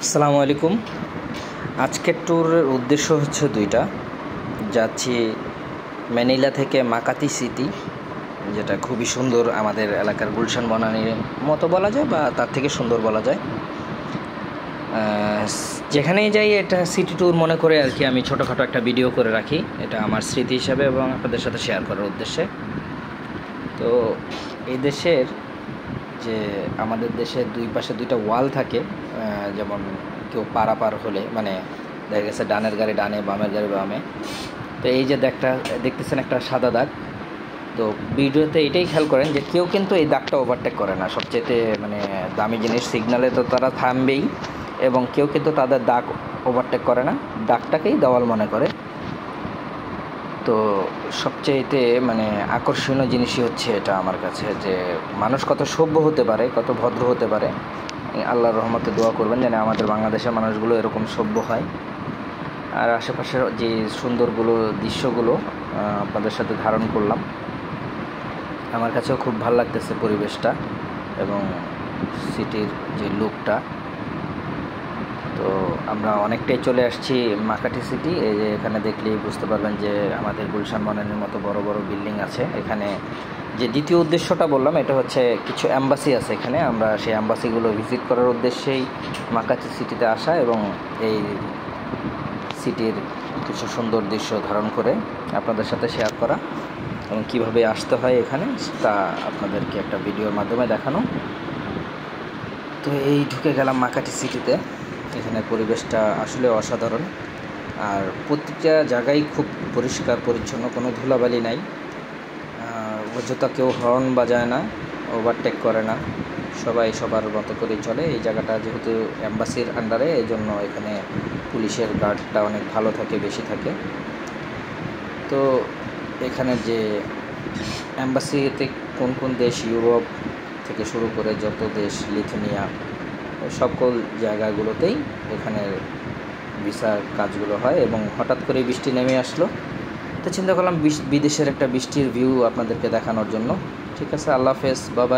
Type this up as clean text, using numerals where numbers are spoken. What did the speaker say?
আসসালামু আলাইকুম। আজকের ট্যুরের উদ্দেশ্য হচ্ছে দুইটা। যাচ্ছি ম্যানিলা থেকে মাকাতি সিটি, যেটা খুবই সুন্দর, আমাদের এলাকার গুলশান বনানীর মতো বলা যায় বা তার থেকে সুন্দর বলা যায়। যেখানেই যাই এটা সিটি ট্যুর মনে করে আর কি আমি ছোটোখাটো একটা ভিডিও করে রাখি, এটা আমার স্মৃতি হিসাবে এবং আপনাদের সাথে শেয়ার করার উদ্দেশ্যে। তো এই দেশের যে আমাদের দেশের দুই পাশে দুইটা ওয়াল থাকে, যেমন কেউ পারাপার হলে মানে দেখা গেছে ডানের গাড়ি ডানে, বামের গাড়ি বামে। তো এই যে দেখতেছেন একটা সাদা দাগ, তো ভিডিওতে এটাই খেয়াল করেন যে কেউ কিন্তু এই দাগটা ওভারটেক করে না। সবচেয়ে মানে দামি জিনিস, সিগনালে তো তারা থামবেই, এবং কেউ কিন্তু তাদের দাগ ওভারটেক করে না, দাগটাকেই দেওয়াল মনে করে। তো সবচেয়েতে মানে আকর্ষণীয় জিনিসই হচ্ছে এটা আমার কাছে, যে মানুষ কত সভ্য হতে পারে, কত ভদ্র হতে পারে। আল্লাহর রহমতে দোয়া করবেন যেন আমাদের বাংলাদেশের মানুষগুলো এরকম সভ্য হয়। আর আশেপাশের যে দৃশ্যগুলো আপনাদের সাথে ধারণ করলাম। আমার কাছেও খুব ভালো লাগতেছে পরিবেশটা এবং সিটির যে লুকটা। তো আমরা অনেকটাই চলে আসছি মাকাটি সিটি। এই যে এখানে দেখলেই বুঝতে পারবেন যে আমাদের গুলশান বনানীর মতো বড় বড় বিল্ডিং আছে এখানে। যে দ্বিতীয় উদ্দেশ্যটা বললাম, এটা হচ্ছে কিছু অ্যাম্বাসি আছে এখানে। আমরা সেই অ্যাম্বাসিগুলো ভিজিট করার উদ্দেশ্যেই মাকাটি সিটিতে আসা এবং এই সিটির কিছু সুন্দর দৃশ্য ধারণ করে আপনাদের সাথে শেয়ার করা, এবং কীভাবে আসতে হয় এখানে তা আপনাদেরকে একটা ভিডিওর মাধ্যমে দেখানো। তো এই ঢুকে গেলাম মাকাটি সিটিতে। এখানে পরিবেশটা আসলে অসাধারণ, আর প্রতিটা জায়গায় খুব পরিষ্কার পরিচ্ছন্ন, কোনো ধুলাবালি নাই। অযথা কেউ হর্ন বাজায় না, ওভারটেক করে না, সবাই সবার মতো করেই চলে। এই জায়গাটা যেহেতু অ্যাম্বাসির আন্ডারে, এই জন্য এখানে পুলিশের গার্ডটা অনেক ভালো থাকে, বেশি থাকে। তো এখানে যে অ্যাম্বাসিতে কোন কোন দেশ, ইউরোপ থেকে শুরু করে যত দেশ, লিথুনিয়া, সকল জায়গাগুলোতেই এখানের ভিসার কাজগুলো হয়। এবং হঠাৎ করে বৃষ্টি নেমে আসলো, তো চিন্তা করলাম বিদেশের একটা বৃষ্টির ভিউ আপনাদেরকে দেখানোর জন্য। ঠিক আছে, আল্লাহ হাফেজ, বাবা।